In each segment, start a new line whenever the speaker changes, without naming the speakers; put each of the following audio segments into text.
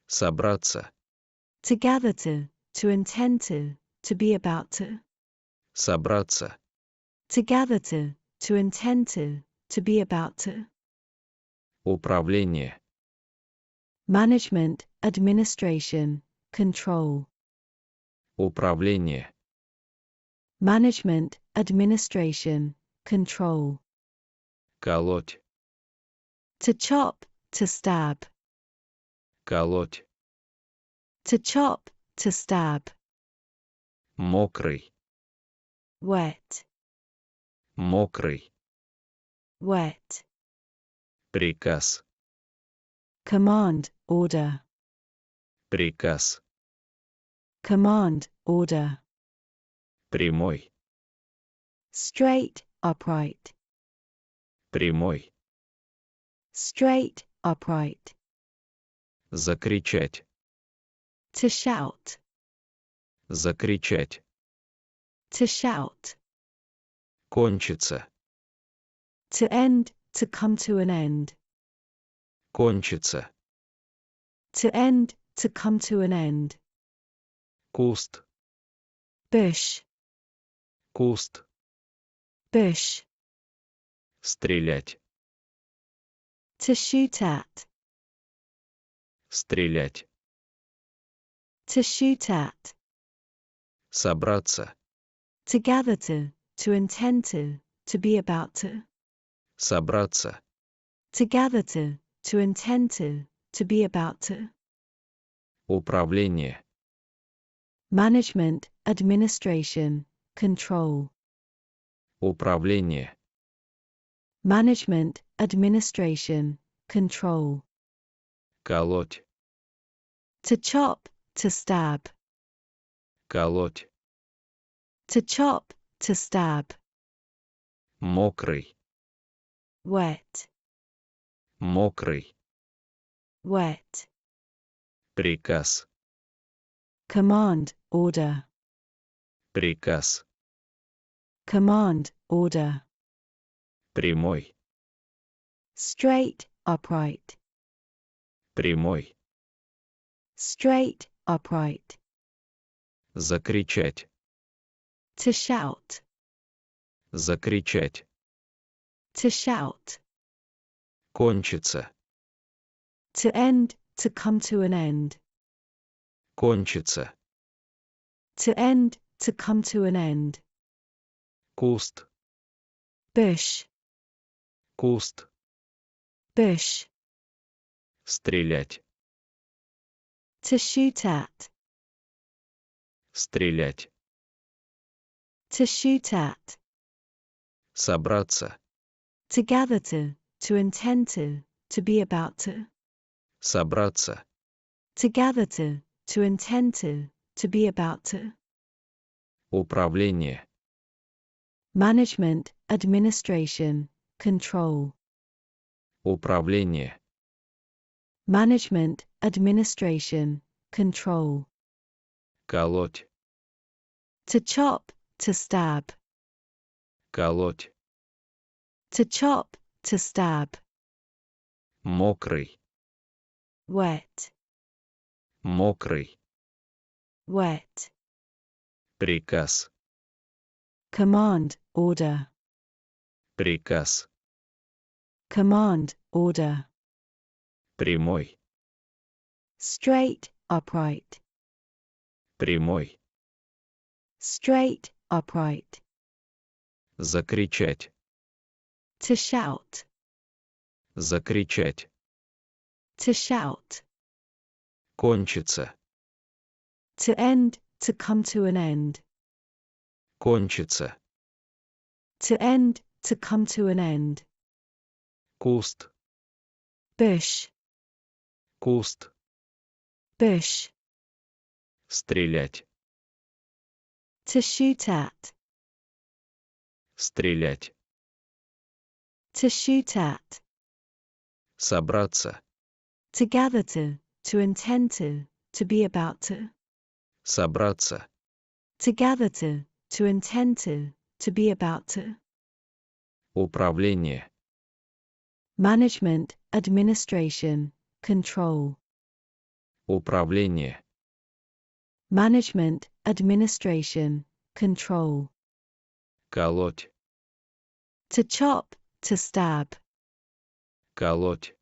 Собраться.
To gather to intend to be about to.
Собраться.
To gather to intend to be about to.
Управление.
Management, administration, control.
Управление.
Management, administration, control.
Колоть.
To chop, to stab.
Колоть.
To chop, to stab.
Мокрый.
Wet,
Мокрый.
wet.
Приказ.
Command, order.
Приказ.
Command, order.
Прямой.
Straight, upright.
Прямой.
Straight, upright.
Закричать.
To shout,
Закричать.
to shout.
Кончится.
To end, to come to an end.
Кончится.
To end, to come to an end.
Куст.
Bush,
Куст.
bush.
Стрелять.
To shoot at,
Стрелять.
to shoot at.
Собраться.
To gather to intend to be about to.
Собраться.
To gather to intend to be about to.
Управление.
Management, administration, control.
Управление.
Management, administration, control.
Колоть.
To chop, to stab.
Колоть.
To chop, to stab.
Мокрый.
Wet,
Мокрый.
wet.
Приказ.
Command, order.
Приказ.
Command, order.
Прямой.
Straight, upright.
Прямой.
Straight, upright.
Закричать.
To shout,
Закричать.
to shout.
Кончится.
To end, to come to an end.
Кончится.
To end, to come to an end.
Куст.
Bush,
Куст.
bush.
Стрелять.
To shoot at,
Стрелять.
to shoot at.
Собраться.
To gather to intend to be about to.
Собраться.
To gather to intend to be about to.
Управление.
Management, administration, control.
Управление.
Management, administration, control.
Колоть.
To chop, to stab.
Колоть.
To chop, to stab.
Мокрый.
Wet,
Мокрый.
wet.
Приказ.
Command, order.
Приказ.
Command, order.
Прямой.
Straight, upright.
Прямой.
Straight, upright.
Закричать.
To shout,
Закричать.
to shout.
Кончится.
To end, to come to an end.
Кончится.
To end, to come to an end.
Куст.
Bush,
Куст.
bush.
Стрелять.
To shoot at,
Стрелять.
to shoot at.
Собраться.
To gather to intend to be about to.
Собраться.
To gather to intend to be about to.
Управление.
Management, administration, control.
Управление.
management, administration, control.
Колоть.
To chop, to stab.
Колоть.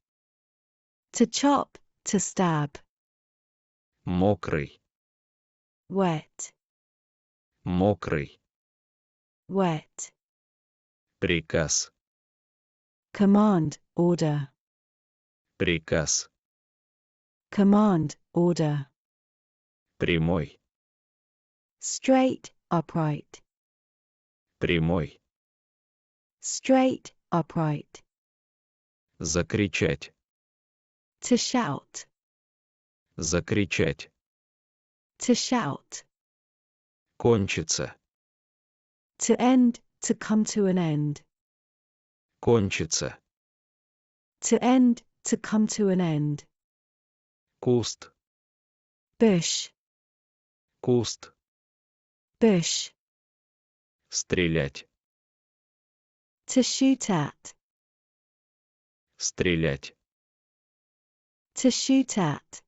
To chop, to stab.
Мокрый.
Wet,
Мокрый.
wet.
Приказ.
Command, order.
Приказ.
Command, order.
Прямой.
Straight, upright.
Прямой.
Straight, upright.
Закричать.
To shout,
Закричать.
to shout.
Кончится.
To end, to come to an end.
Кончится.
To end, to come to an end.
Куст.
Bush,
Куст.
bush.
Стрелять.
To shoot at,
Стрелять.
to shoot at.